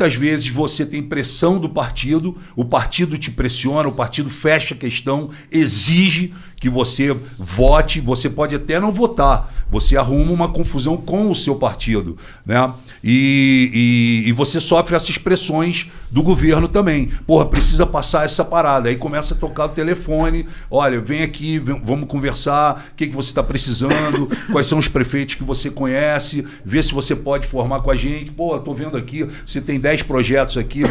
muitas vezes você tem pressão do partido, o partido te pressiona, o partido fecha a questão, exige que você vote, você pode até não votar, você arruma uma confusão com o seu partido, né? E você sofre essas pressões do governo também. Porra, precisa passar essa parada. Aí começa a tocar o telefone, olha, vem aqui, vamos conversar, o que você está precisando, quais são os prefeitos que você conhece, vê se você pode formar com a gente. Pô, tô vendo aqui, você tem 10 projetos aqui,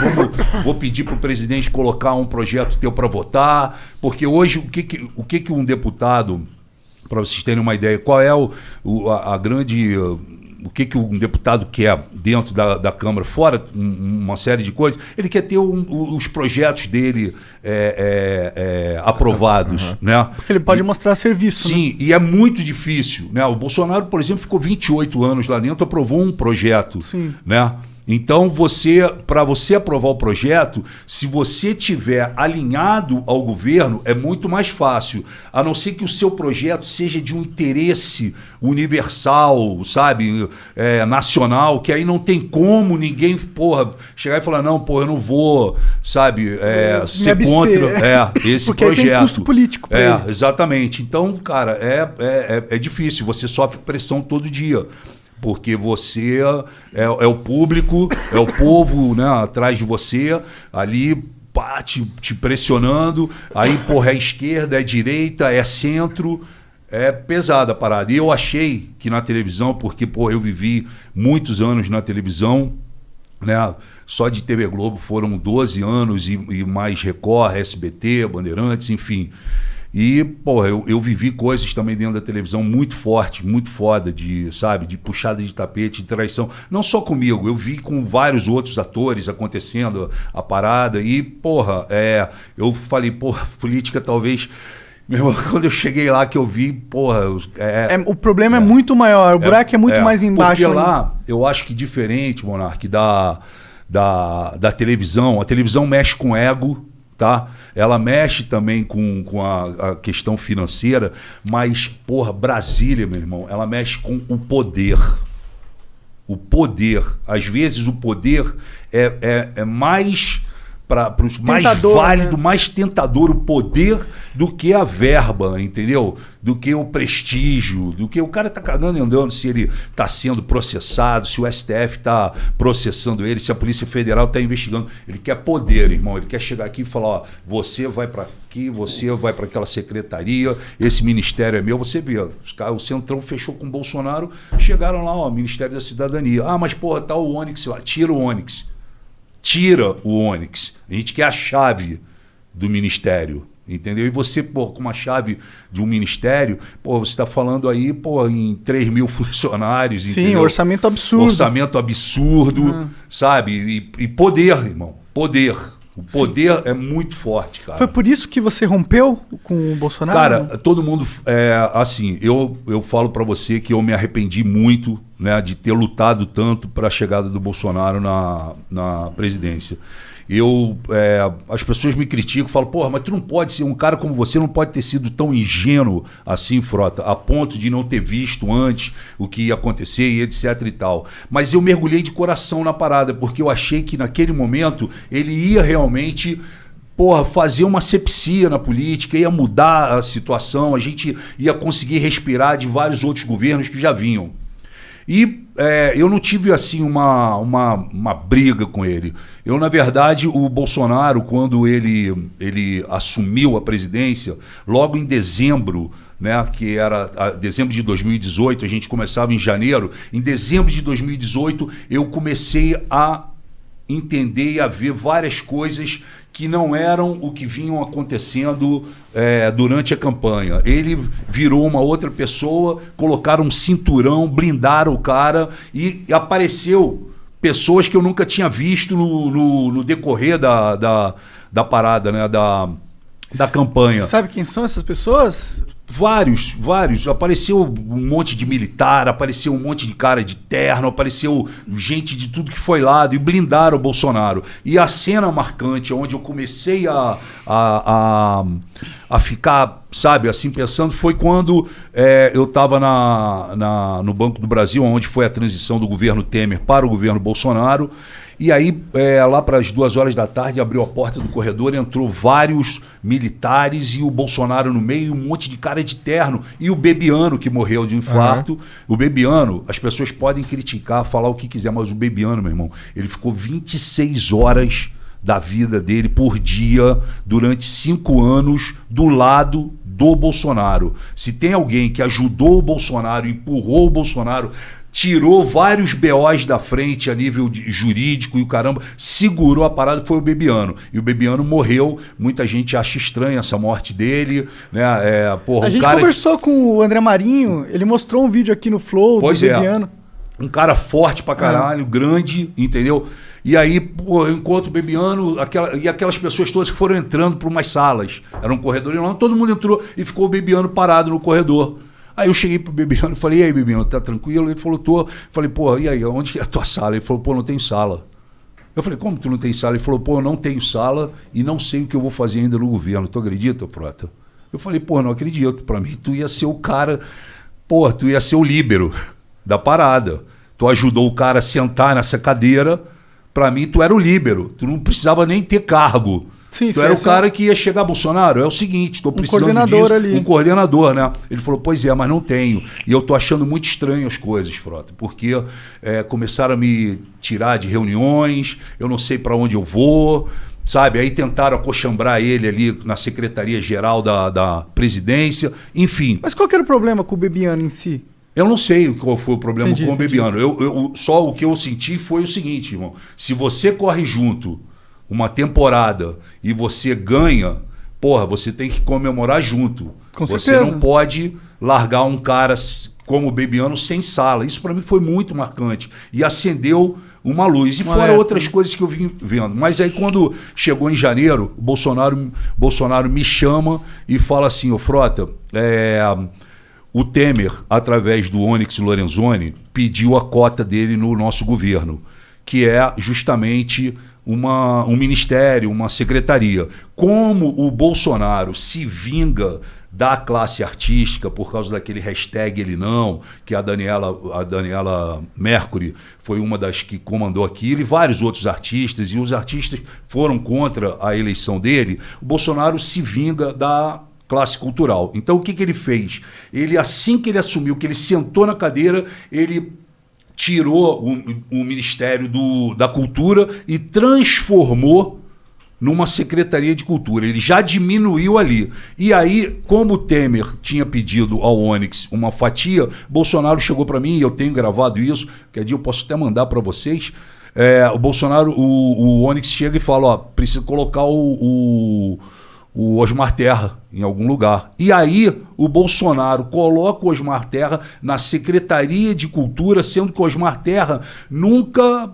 vou pedir para o presidente colocar um projeto teu para votar, porque hoje o que um deputado, para vocês terem uma ideia, qual é a grande... O que um deputado quer dentro da Câmara, fora uma série de coisas, ele quer ter os projetos dele aprovados. Né? Porque ele pode mostrar serviço. Sim, né? E é muito difícil. Né? O Bolsonaro, por exemplo, ficou 28 anos lá dentro, aprovou um projeto. Sim. Né? Então, para você aprovar o projeto, se você tiver alinhado ao governo, é muito mais fácil. A não ser que o seu projeto seja de um interesse universal, sabe, nacional, que aí não tem como ninguém, chegar e falar, não, eu não vou, sabe, ser contra esse porque projeto. Tem custo político pra ele. Exatamente. Então, cara, é difícil, você sofre pressão todo dia. Porque você é o público, é o povo, né, atrás de você, ali te pressionando, aí é esquerda, é direita, é centro, é pesada a parada. E eu achei que na televisão, porque eu vivi muitos anos na televisão, né, só de TV Globo foram 12 anos e mais Record, SBT, Bandeirantes, enfim... E, eu vivi coisas também dentro da televisão muito forte, muito foda, de puxada de tapete, de traição. Não só comigo, eu vi com vários outros atores acontecendo a parada. E, eu falei, política talvez... Meu irmão, quando eu cheguei lá que eu vi, o problema é muito maior, o buraco é muito mais embaixo. Porque lá, eu acho que diferente, Monark, da televisão, a televisão mexe com ego, tá? Ela mexe também com a questão financeira, mas, Brasília, meu irmão, ela mexe com o poder. O poder. Às vezes o poder é mais... para os mais válido, né? Mais tentador o poder do que a verba, entendeu? Do que o prestígio, do que o cara tá cagando e andando se ele tá sendo processado, se o STF tá processando ele, se a Polícia Federal tá investigando. Ele quer poder, irmão. Ele quer chegar aqui e falar, ó, você vai para aqui, você vai para aquela secretaria, esse ministério é meu. Você vê, o Centrão fechou com o Bolsonaro, chegaram lá, ó, Ministério da Cidadania. Ah, mas tá o Onyx lá, tira o Onyx. Tira o Onyx. A gente quer a chave do ministério, entendeu? E você, com uma chave de um ministério, você está falando aí, em 3 mil funcionários. Sim, entendeu? Orçamento absurdo. Orçamento absurdo, sabe? E poder, irmão. Poder. O poder é muito forte, cara. Foi por isso que você rompeu com o Bolsonaro? Cara, todo mundo... assim, eu falo para você que eu me arrependi muito, né, de ter lutado tanto para a chegada do Bolsonaro na presidência. As pessoas me criticam, falam, mas tu não pode ser, um cara como você não pode ter sido tão ingênuo assim, Frota, a ponto de não ter visto antes o que ia acontecer e etc e tal. Mas eu mergulhei de coração na parada, porque eu achei que naquele momento ele ia realmente... fazer uma asepsia na política, ia mudar a situação, a gente ia conseguir respirar de vários outros governos que já vinham. E eu não tive assim uma briga com ele. Eu, na verdade, o Bolsonaro, quando ele assumiu a presidência, logo em dezembro, né, que era dezembro de 2018, a gente começava em janeiro, em dezembro de 2018 eu comecei a entender e a ver várias coisas que não eram o que vinham acontecendo durante a campanha. Ele virou uma outra pessoa, colocaram um cinturão, blindaram o cara e apareceu pessoas que eu nunca tinha visto no decorrer da parada, né, da campanha. Sabe quem são essas pessoas? Vários. Apareceu um monte de militar, apareceu um monte de cara de terno, apareceu gente de tudo que foi lado e blindaram o Bolsonaro. E a cena marcante, onde eu comecei a ficar, sabe, assim, pensando, foi quando eu estava no Banco do Brasil, onde foi a transição do governo Temer para o governo Bolsonaro. E aí, lá para as 2 horas da tarde, abriu a porta do corredor, entrou vários militares e o Bolsonaro no meio, um monte de cara de terno. E o Bebiano, que morreu de infarto. O Bebiano, as pessoas podem criticar, falar o que quiser, mas o Bebiano, meu irmão, ele ficou 26 horas da vida dele por dia, durante 5 anos, do lado do Bolsonaro. Se tem alguém que ajudou o Bolsonaro, empurrou o Bolsonaro, tirou vários BOs da frente a nível jurídico e o caramba, segurou a parada, foi o Bebiano. E o Bebiano morreu, muita gente acha estranha essa morte dele, né? A gente conversou com o André Marinho, ele mostrou um vídeo aqui no Flow do Bebiano. Um cara forte pra caralho, grande, entendeu? E aí, pô, eu encontro o Bebiano e aquelas pessoas todas que foram entrando por umas salas. Era um corredor enorme, todo mundo entrou e ficou o Bebiano parado no corredor. Aí eu cheguei pro Bebiano e falei, e aí, Bebiano, tá tranquilo? Ele falou, tô. Falei, pô, e aí, onde é a tua sala? Ele falou, pô, não tem sala. Eu falei, como tu não tem sala? Ele falou, pô, eu não tenho sala e não sei o que eu vou fazer ainda no governo. Tu acredita, Frota? Eu falei, pô, não acredito. Pra mim, tu ia ser o cara, pô, tu ia ser o líbero da parada. Tu ajudou o cara a sentar nessa cadeira. Pra mim, tu era o líbero. Tu não precisava nem ter cargo. Sim, tu era o cara que ia chegar, Bolsonaro, é o seguinte, tô precisando coordenador ali. Um coordenador, né? Ele falou, pois é, mas não tenho. E eu tô achando muito estranho as coisas, Frota, porque começaram a me tirar de reuniões, eu não sei para onde eu vou, sabe? Aí tentaram acochambrar ele ali na Secretaria-Geral da Presidência, enfim. Mas qual que era o problema com o Bebiano em si? Eu não sei qual foi o problema com o Bebiano. Só o que eu senti foi o seguinte, irmão. Se você corre junto uma temporada e você ganha, porra, você tem que comemorar junto. Com você certeza. não pode largar um cara como o Bebiano sem sala. Isso para mim foi muito marcante. E acendeu uma luz. E fora outras coisas que eu vim vendo. Mas aí quando chegou em janeiro, o Bolsonaro me chama e fala assim, ô Frota, o Temer, através do Onyx Lorenzoni, pediu a cota dele no nosso governo, que é justamente um ministério, uma secretaria. Como o Bolsonaro se vinga da classe artística por causa daquele hashtag ele não, que a Daniela Mercury foi uma das que comandou aquilo, e vários outros artistas, e os artistas foram contra a eleição dele, o Bolsonaro se vinga da classe cultural. Então o que ele fez? Ele, assim que ele assumiu, que ele sentou na cadeira, ele tirou o Ministério da Cultura e transformou numa Secretaria de Cultura. Ele já diminuiu ali. E aí, como o Temer tinha pedido ao Onyx uma fatia, Bolsonaro chegou para mim, e eu tenho gravado isso, qualquer dia eu posso até mandar para vocês, o Bolsonaro, o Onyx chega e fala, ó, precisa colocar o Osmar Terra em algum lugar. E aí o Bolsonaro coloca o Osmar Terra na Secretaria de Cultura, sendo que o Osmar Terra nunca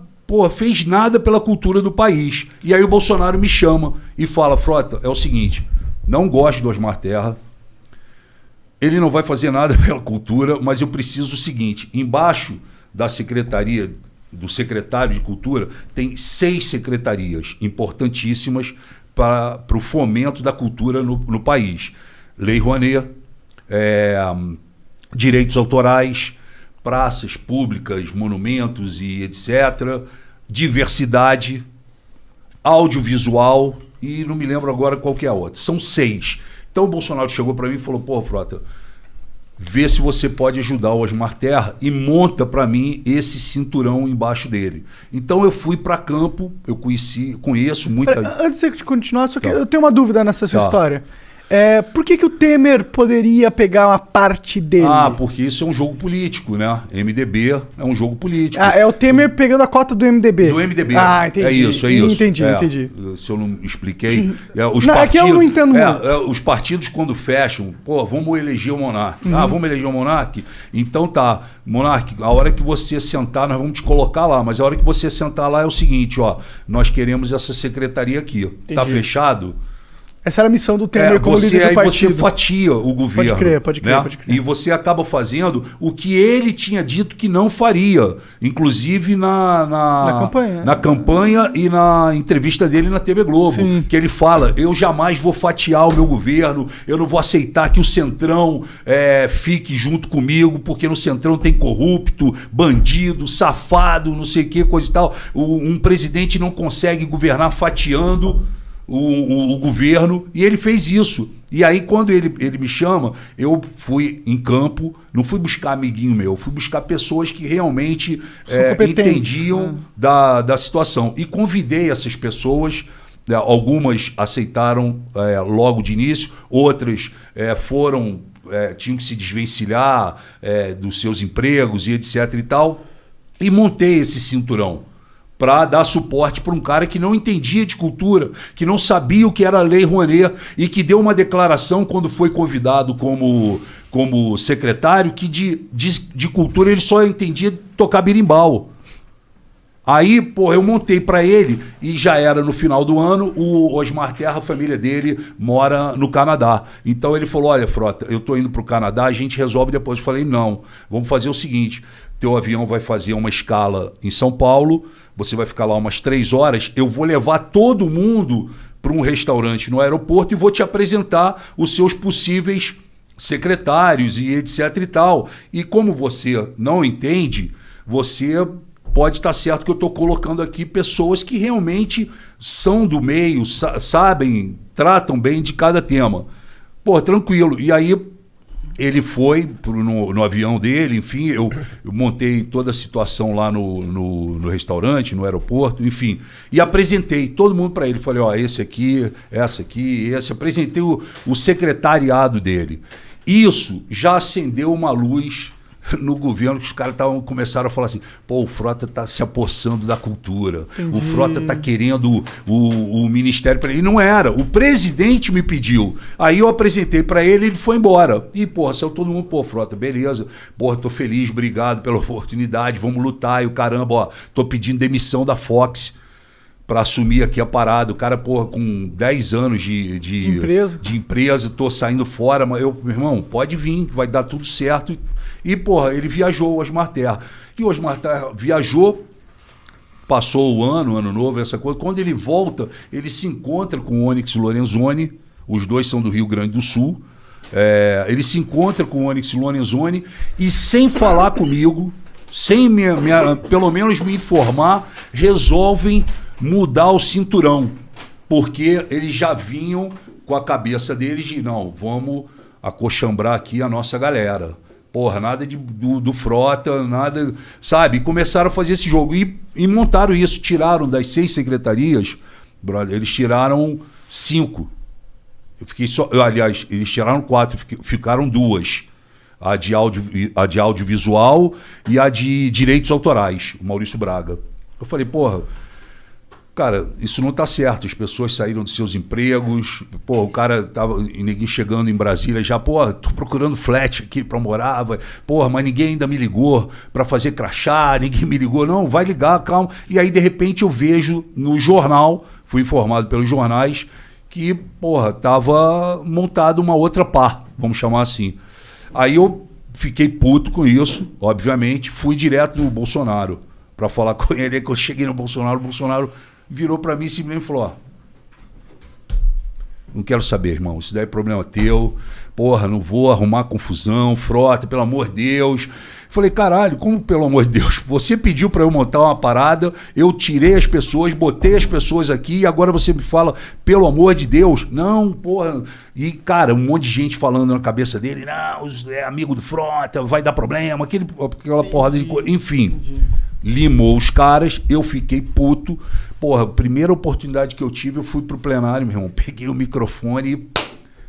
fez nada pela cultura do país. E aí o Bolsonaro me chama e fala, Frota, é o seguinte, não gosto do Osmar Terra, ele não vai fazer nada pela cultura, mas eu preciso o seguinte, embaixo da secretaria, do secretário de Cultura, tem 6 secretarias importantíssimas para o fomento da cultura no país. Lei Rouanet, direitos autorais, praças públicas, monumentos e etc., diversidade, audiovisual e não me lembro agora qual que é a outra. São 6. Então o Bolsonaro chegou para mim e falou, pô, Frota, vê se você pode ajudar o Osmar Terra e monta para mim esse cinturão embaixo dele. Então eu fui para campo, eu conheço muita... Antes de continuar, só que eu tenho uma dúvida nessa sua história. Por que o Temer poderia pegar uma parte dele? Porque isso é um jogo político, né? MDB é um jogo político. É o Temer pegando a cota do MDB. Do MDB. Entendi. É isso. Entendi. Se eu não expliquei... É que eu não entendo muito. Os partidos, quando fecham, vamos eleger o Monark. Vamos eleger o Monark? Então tá, Monark, a hora que você sentar, nós vamos te colocar lá, mas a hora que você sentar lá é o seguinte, nós queremos essa secretaria aqui. Entendi. Tá fechado? Essa era a missão do Temer como líder do partido. Você fatia o governo. Pode crer. E você acaba fazendo o que ele tinha dito que não faria, inclusive na campanha e na entrevista dele na TV Globo. Sim. Que ele fala, eu jamais vou fatiar o meu governo, eu não vou aceitar que o Centrão fique junto comigo, porque no Centrão tem corrupto, bandido, safado, não sei o que, coisa e tal. Um presidente não consegue governar fatiando o governo, e ele fez isso. E aí, quando ele me chama, eu fui em campo, não fui buscar amiguinho meu, fui buscar pessoas que realmente entendiam da situação. E convidei essas pessoas, algumas aceitaram logo de início, outras tinham que se desvencilhar dos seus empregos e etc e tal, e montei esse cinturão para dar suporte para um cara que não entendia de cultura, que não sabia o que era a Lei Rouanet e que deu uma declaração quando foi convidado como secretário que de cultura ele só entendia tocar berimbau. Aí, eu montei para ele e já era no final do ano, o Osmar Terra, a família dele, mora no Canadá. Então ele falou, olha, Frota, eu tô indo pro Canadá, a gente resolve depois. Eu falei, não, vamos fazer o seguinte, teu avião vai fazer uma escala em São Paulo, você vai ficar lá umas 3 horas, eu vou levar todo mundo para um restaurante no aeroporto e vou te apresentar os seus possíveis secretários e etc e tal. E como você não entende, você pode estar certo que eu estou colocando aqui pessoas que realmente são do meio, sabem, tratam bem de cada tema. Tranquilo. E aí ele foi no avião dele, enfim, eu montei toda a situação lá no restaurante, no aeroporto, enfim, e apresentei todo mundo para ele. Falei, esse aqui, essa aqui, esse. Apresentei o secretariado dele. Isso já acendeu uma luz no governo, que os caras começaram a falar assim, o Frota está se apossando da cultura. Entendi. O Frota está querendo o ministério para ele. Não era. O presidente me pediu. Aí eu apresentei para ele, ele foi embora. E, saiu todo mundo, Frota, beleza. Tô feliz, obrigado pela oportunidade, vamos lutar. E o caramba, tô pedindo demissão da Fox para assumir aqui a parada. O cara, com 10 anos de empresa, tô saindo fora, mas meu irmão, pode vir, vai dar tudo certo. E, ele viajou, o Osmar Terra. E o Osmar Terra viajou, passou o ano novo, essa coisa. Quando ele volta, ele se encontra com o Onyx Lorenzoni, os dois são do Rio Grande do Sul. Ele se encontra com o Onyx Lorenzoni e, sem falar comigo, sem pelo menos me informar, resolvem mudar o cinturão. Porque eles já vinham com a cabeça deles de, não, vamos acochambrar aqui a nossa galera. Nada do Frota, nada, sabe? Começaram a fazer esse jogo e montaram isso, tiraram das 6 secretarias, brother, eles tiraram 5. Eu fiquei só, aliás, eles tiraram 4, ficaram 2. A de audiovisual e a de direitos autorais, o Maurício Braga. Eu falei, cara, isso não tá certo. As pessoas saíram dos seus empregos. O cara tava ninguém chegando em Brasília já, tô procurando flat aqui pra morar. Mas ninguém ainda me ligou pra fazer crachá, ninguém me ligou. Não, vai ligar, calma. E aí, de repente, eu vejo no jornal, fui informado pelos jornais, que, tava montado uma outra pá, vamos chamar assim. Aí eu fiquei puto com isso, obviamente, fui direto no Bolsonaro pra falar com ele. Aí que eu cheguei no Bolsonaro, o Bolsonaro virou para mim e simplesmente falou, não quero saber, irmão, isso daí é problema teu, não vou arrumar confusão, Frota, pelo amor de Deus. Falei, caralho, como pelo amor de Deus? Você pediu para eu montar uma parada, eu tirei as pessoas, botei as pessoas aqui e agora você me fala, pelo amor de Deus? Não, E, cara, um monte de gente falando na cabeça dele, não, é amigo do Frota, vai dar problema, aquela porrada de coisa, enfim. Limou os caras, eu fiquei puto. A primeira oportunidade que eu tive, eu fui pro plenário, meu irmão. Peguei o microfone e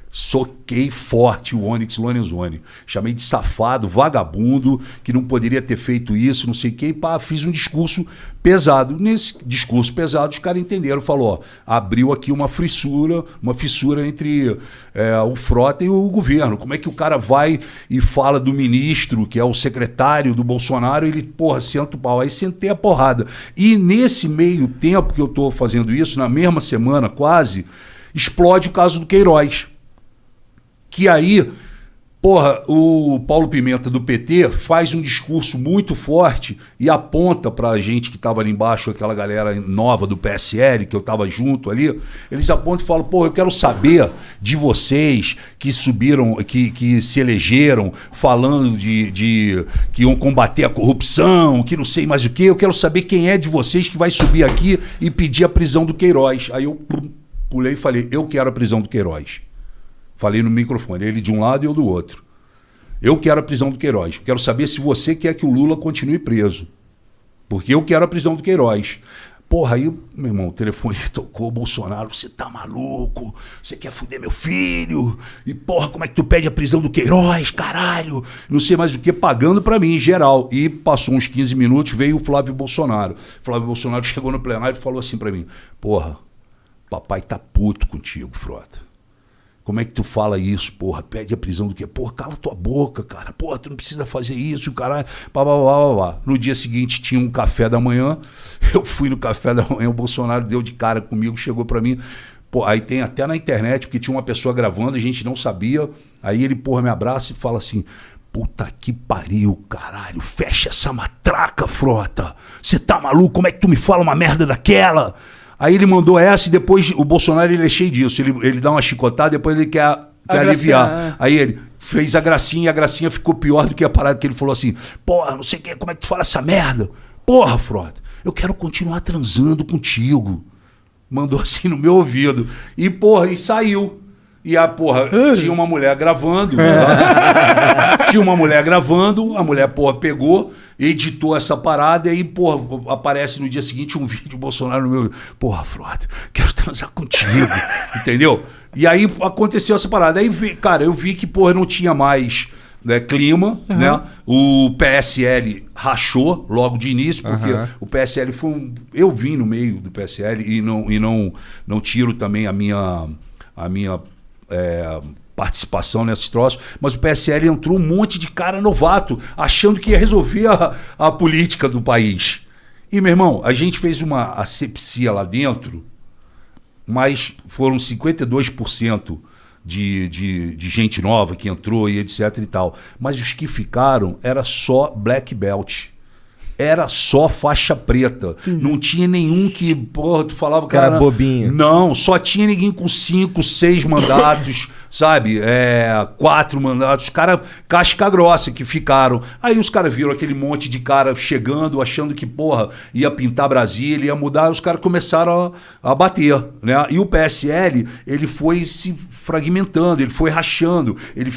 soquei forte o Onyx Lorenzoni. Chamei de safado, vagabundo, que não poderia ter feito isso, não sei o quê. E fiz um discurso pesado. Nesse discurso pesado, os caras entenderam. Falou, abriu aqui uma fissura entre o Frota e o governo. Como é que o cara vai e fala do ministro, que é o secretário do Bolsonaro, ele, senta o pau. Aí sentei a porrada. E nesse meio tempo que eu tô fazendo isso, na mesma semana quase, explode o caso do Queiroz. Que aí, porra, o Paulo Pimenta do PT faz um discurso muito forte e aponta pra gente que tava ali embaixo, aquela galera nova do PSL, que eu tava junto ali, eles apontam e falam, porra, eu quero saber de vocês que subiram, que se elegeram falando de que iam combater a corrupção, que não sei mais o que, eu quero saber quem é de vocês que vai subir aqui e pedir a prisão do Queiroz. Aí eu pulei e falei, eu quero a prisão do Queiroz. Falei no microfone, ele de um lado e eu do outro. Eu quero a prisão do Queiroz. Quero saber se você quer que o Lula continue preso. Porque eu quero a prisão do Queiroz. Porra, aí, meu irmão, o telefone tocou, Bolsonaro, você tá maluco? Você quer fuder meu filho? E porra, como é que tu pede a prisão do Queiroz, caralho? Não sei mais o que, pagando pra mim, em geral. E passou uns 15 minutos, veio o Flávio Bolsonaro. Flávio Bolsonaro chegou no plenário e falou assim pra mim, porra, papai tá puto contigo, Frota. Como é que tu fala isso, porra? Pede a prisão do quê? Porra, cala tua boca, cara. Porra, tu não precisa fazer isso, caralho. Pá, pá, pá, pá, pá. No dia seguinte tinha um café da manhã. Eu fui no café da manhã, o Bolsonaro deu de cara comigo, chegou pra mim. Pô, aí tem até na internet, porque tinha uma pessoa gravando, a gente não sabia. Aí ele, porra, me abraça e fala assim, puta que pariu, caralho. Fecha essa matraca, Frota. Você tá maluco? Como é que tu me fala uma merda daquela? Aí ele mandou essa e depois o Bolsonaro ele é cheio disso. Ele dá uma chicotada, depois ele quer aliviar. Aí ele fez a gracinha e a gracinha ficou pior do que a parada que ele falou assim, porra, não sei o que, como é que tu fala essa merda? Porra, Frota, eu quero continuar transando contigo. Mandou assim no meu ouvido. E porra, e saiu. E a porra, tinha uma mulher gravando. Tinha uma mulher gravando, a mulher, porra, pegou, editou essa parada e aí, porra, aparece no dia seguinte um vídeo do Bolsonaro no meu. Porra, Frota, quero transar contigo. Entendeu? E aí aconteceu essa parada. Aí, cara, eu vi que, porra, não tinha mais, né, clima, né? O PSL rachou logo de início, porque o PSL foi um. Eu vim no meio do PSL e não tiro também a minha participação nesses troços, mas o PSL entrou um monte de cara novato, achando que ia resolver a política do país. E, meu irmão, a gente fez uma asepsia lá dentro, mas foram 52% de gente nova que entrou e etc e tal. Mas os que ficaram era só black belt. Era só faixa preta. Não tinha nenhum que, porra, tu falava, cara... Era bobinho. Não, só tinha ninguém com 5, 6 mandatos, sabe? 4 mandatos. Os caras casca grossa que ficaram. Aí os caras viram aquele monte de cara chegando, achando que, porra, ia pintar Brasília, ia mudar. Os caras começaram a bater, né? E o PSL, ele foi se fragmentando, ele foi rachando. Ele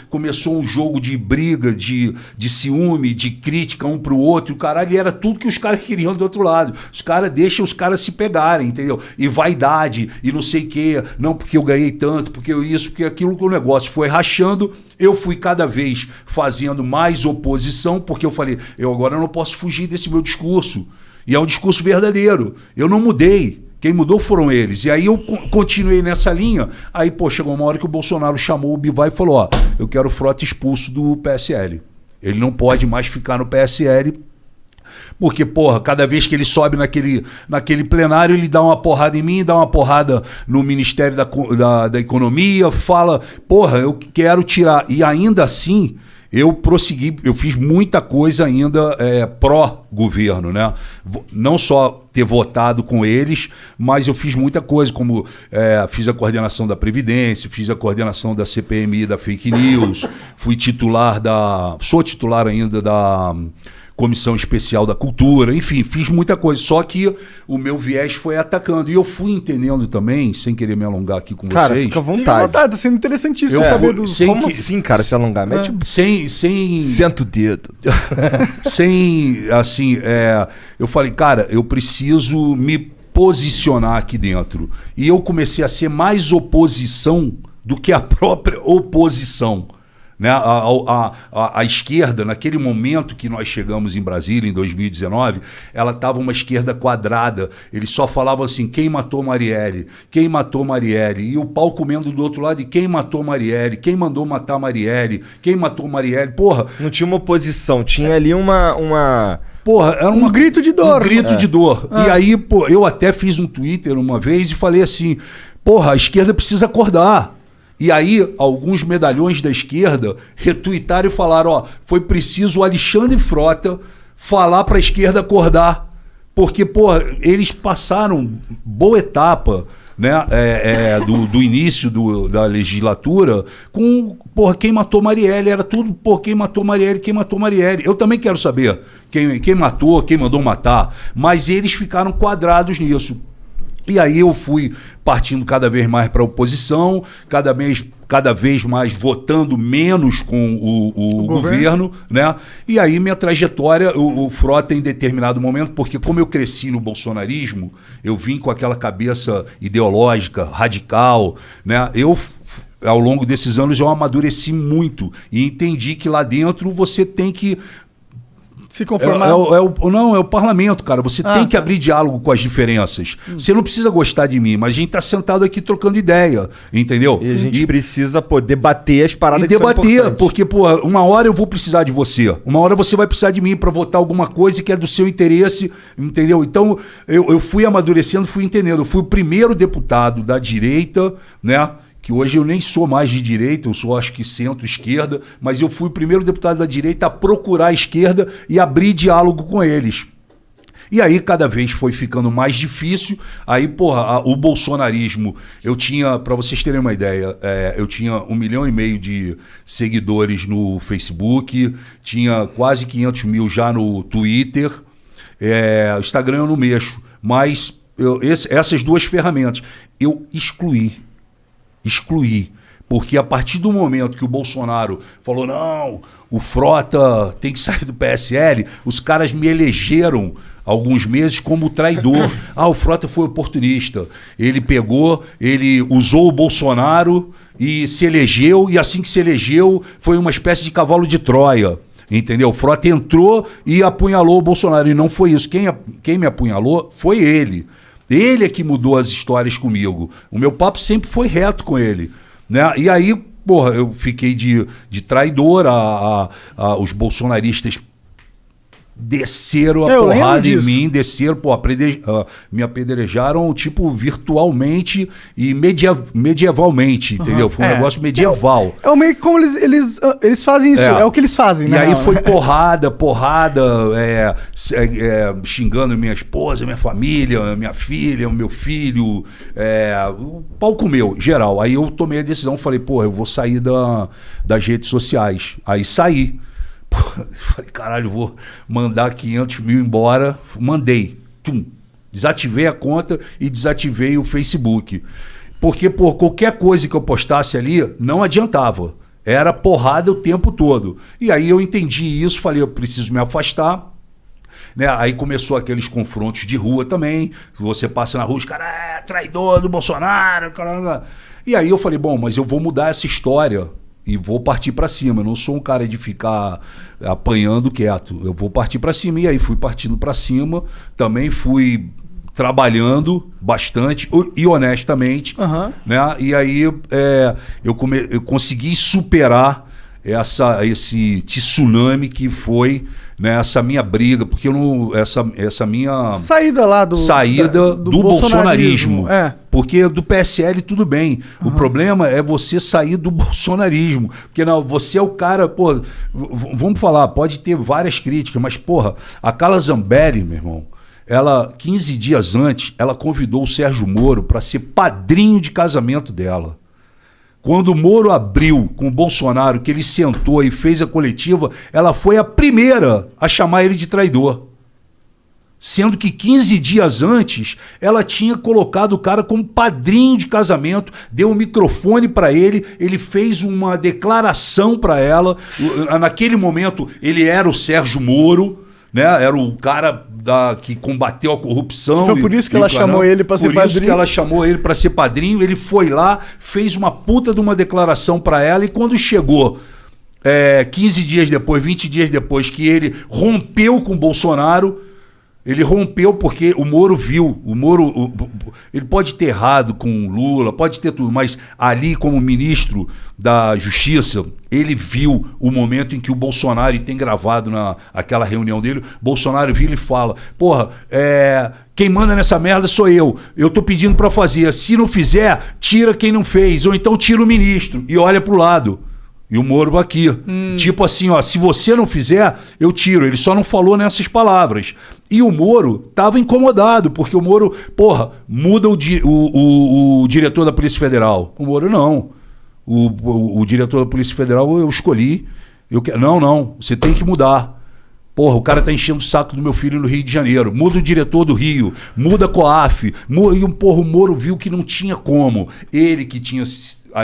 começou um jogo de briga, de ciúme, de crítica um pro outro. O caralho, era tudo que os caras queriam do outro lado. Os caras deixam os caras se pegarem, entendeu? E vaidade, e não sei o quê. Não porque eu ganhei tanto, porque eu isso, porque aquilo, que o negócio foi rachando. Eu fui cada vez fazendo mais oposição, porque eu falei, eu agora não posso fugir desse meu discurso. E é um discurso verdadeiro. Eu não mudei. Quem mudou foram eles. E aí eu continuei nessa linha. Aí, pô, chegou uma hora que o Bolsonaro chamou o Bivar e falou, ó, eu quero o Frota expulso do PSL. Ele não pode mais ficar no PSL. Porque, porra, cada vez que ele sobe naquele plenário, ele dá uma porrada em mim, dá uma porrada no Ministério da Economia, fala, porra, eu quero tirar. E ainda assim, eu prossegui, eu fiz muita coisa ainda pró-governo, né? Não só ter votado com eles, mas eu fiz muita coisa, como fiz a coordenação da Previdência, fiz a coordenação da CPMI, da Fake News, sou titular ainda da Comissão Especial da Cultura, enfim, fiz muita coisa, só que o meu viés foi atacando, e eu fui entendendo também, sem querer me alongar aqui com cara, vocês. Fica à vontade, tá sendo interessantíssimo saber do... Como assim, cara, se alongar? Mete... Senta o dedo. Sem, assim, eu falei, cara, eu preciso me posicionar aqui dentro, e eu comecei a ser mais oposição do que a própria oposição. Né? A esquerda, naquele momento que nós chegamos em Brasília, em 2019, ela estava uma esquerda quadrada. Eles só falavam assim, quem matou Marielle? Quem matou Marielle? E o pau comendo do outro lado, e quem matou Marielle? Quem mandou matar Marielle? Quem matou Marielle? Porra! Não tinha uma oposição, tinha ali uma... Porra, era um grito de dor. Um grito de dor. E aí, pô, eu até fiz um Twitter uma vez e falei assim, porra, a esquerda precisa acordar. E aí, alguns medalhões da esquerda retuitaram e falaram, ó, foi preciso o Alexandre Frota falar para a esquerda acordar. Porque, porra, eles passaram boa etapa, né, do início da legislatura com, porra, quem matou Marielle. Era tudo, porra, quem matou Marielle, quem matou Marielle. Eu também quero saber quem matou, quem mandou matar. Mas eles ficaram quadrados nisso. E aí eu fui partindo cada vez mais para a oposição, cada vez mais votando menos com o governo, né? E aí minha trajetória, o Frota em determinado momento, porque como eu cresci no bolsonarismo, eu vim com aquela cabeça ideológica, radical, né? Ao longo desses anos eu amadureci muito e entendi que lá dentro você tem que se conformar. Não, é o parlamento, cara. Você tem que abrir diálogo com as diferenças. Você não precisa gostar de mim, mas a gente tá sentado aqui trocando ideia, entendeu? E a gente precisa poder bater as paradas que são importantes. Porque, pô, uma hora eu vou precisar de você. Uma hora você vai precisar de mim para votar alguma coisa que é do seu interesse, entendeu? Então, eu fui amadurecendo, fui entendendo. Eu fui o primeiro deputado da direita, né? Que hoje eu nem sou mais de direita, eu sou acho que centro-esquerda, mas eu fui o primeiro deputado da direita a procurar a esquerda e abrir diálogo com eles. E aí cada vez foi ficando mais difícil. Aí, porra, o bolsonarismo, eu tinha, para vocês terem uma ideia, eu tinha 1,5 milhão de seguidores no Facebook, tinha quase 500 mil já no Twitter, Instagram eu não mexo, mas essas duas ferramentas eu excluí. Porque a partir do momento que o Bolsonaro falou, não, o Frota tem que sair do PSL, os caras me elegeram alguns meses como traidor. O Frota foi oportunista. Ele usou o Bolsonaro e se elegeu, e assim que se elegeu, foi uma espécie de cavalo de Troia. Entendeu? O Frota entrou e apunhalou o Bolsonaro. E não foi isso. Quem me apunhalou foi ele. Ele é que mudou as histórias comigo. O meu papo sempre foi reto com ele, né? E aí, porra, eu fiquei de traidor. Os bolsonaristas desceram a porrada em mim, desceram, pô, me apedrejaram, tipo, virtualmente e medievalmente, entendeu? Foi um negócio medieval. É meio como eles fazem isso, é o que eles fazem, né? E aí foi porrada, xingando minha esposa, minha família, minha filha, o meu filho, o pau comeu, geral. Aí eu tomei a decisão, falei, pô, eu vou sair das redes sociais. Aí saí. Falei, caralho, vou mandar 500 mil embora. Mandei. Desativei a conta e desativei o Facebook. Porque, por qualquer coisa que eu postasse ali, não adiantava. Era porrada o tempo todo. E aí eu entendi isso, falei, eu preciso me afastar. Né? Aí começou aqueles confrontos de rua também. Você passa na rua, os caras, traidor do Bolsonaro, caramba. E aí eu falei, bom, mas eu vou mudar essa história. E vou partir para cima. Eu não sou um cara de ficar apanhando quieto. Eu vou partir para cima. E aí fui partindo para cima. Também fui trabalhando bastante e honestamente. Né? E aí eu consegui superar esse tsunami que foi, né, essa minha briga, porque essa minha saída lá do bolsonarismo. Porque do PSL tudo bem. O problema é você sair do bolsonarismo. Porque não, você é o cara, pô, vamos falar, pode ter várias críticas, mas porra, a Carla Zambelli, meu irmão, ela 15 dias antes, ela convidou o Sérgio Moro para ser padrinho de casamento dela. Quando o Moro abriu com o Bolsonaro, que ele sentou e fez a coletiva, ela foi a primeira a chamar ele de traidor. Sendo que 15 dias antes, ela tinha colocado o cara como padrinho de casamento, deu um microfone para ele, ele fez uma declaração para ela. Naquele momento, ele era o Sérgio Moro, né? Era o cara que combateu a corrupção. Foi por isso que ela chamou ele para ser padrinho. Por isso que ela chamou ele para ser padrinho. Ele foi lá, fez uma puta de uma declaração para ela, e quando chegou 15 dias depois, 20 dias depois, que ele rompeu com o Bolsonaro, ele rompeu porque o Moro viu, Ele pode ter errado com Lula, pode ter tudo, mas ali como ministro da Justiça, ele viu o momento em que o Bolsonaro, e tem gravado aquela reunião dele, Bolsonaro vira e fala, porra, quem manda nessa merda sou eu tô pedindo pra fazer, se não fizer, tira quem não fez, ou então tira o ministro, e olha pro lado. E o Moro aqui. Tipo assim, ó, se você não fizer, eu tiro. Ele só não falou nessas palavras. E o Moro tava incomodado, porque o Moro, porra, muda o diretor da Polícia Federal. O Moro não. O diretor da Polícia Federal eu escolhi. Não, você tem que mudar. Porra, o cara tá enchendo o saco do meu filho no Rio de Janeiro. Muda o diretor do Rio, muda a COAF. E porra, o Moro viu que não tinha como. Ele que tinha...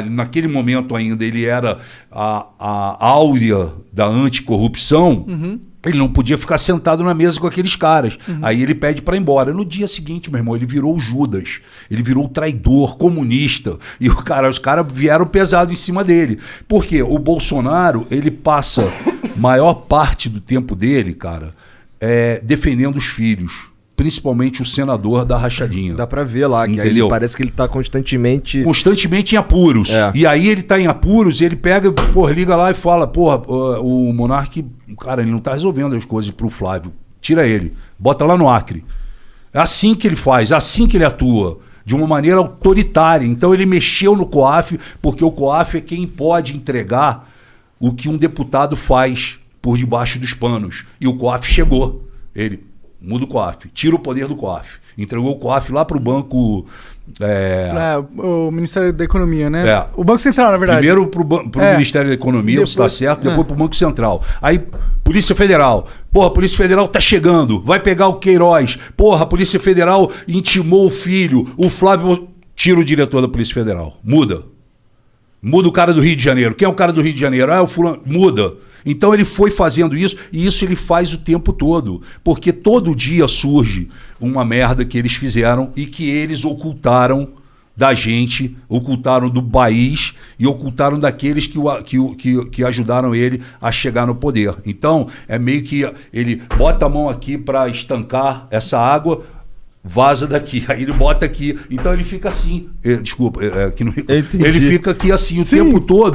Naquele momento ainda ele era a áurea da anticorrupção, ele não podia ficar sentado na mesa com aqueles caras. Aí ele pede para ir embora. No dia seguinte, meu irmão, ele virou o Judas, ele virou o traidor, comunista, e os caras vieram pesado em cima dele. Por quê? O Bolsonaro, ele passa maior parte do tempo dele, cara, defendendo os filhos. Principalmente o senador da rachadinha. Dá pra ver lá, que aí parece que ele tá constantemente em apuros. E aí ele tá em apuros e ele pega, porra, liga lá e fala, porra, o Monark, cara, ele não tá resolvendo as coisas pro Flávio. Tira ele, bota lá no Acre. É assim que ele faz, é assim que ele atua. De uma maneira autoritária. Então ele mexeu no COAF, porque o COAF é quem pode entregar o que um deputado faz por debaixo dos panos. E o COAF chegou. Ele... Muda o COAF, tira o poder do COAF. Entregou o COAF lá para o banco... o Ministério da Economia, né? O Banco Central, na verdade. Primeiro para o Ministério da Economia, depois, você está certo, depois para o Banco Central. Aí, Polícia Federal. Porra, a Polícia Federal tá chegando, vai pegar o Queiroz. Porra, a Polícia Federal intimou o filho, o Flávio... Tira o diretor da Polícia Federal. Muda. Muda o cara do Rio de Janeiro. Quem é o cara do Rio de Janeiro? O fulano. Muda. Então ele foi fazendo isso, e isso ele faz o tempo todo, porque todo dia surge uma merda que eles fizeram e que eles ocultaram da gente, ocultaram do país e ocultaram daqueles que ajudaram ele a chegar no poder. Então é meio que ele bota a mão aqui para estancar essa água, vaza daqui, aí ele bota aqui, então ele fica assim, desculpa, ele fica aqui assim o tempo todo.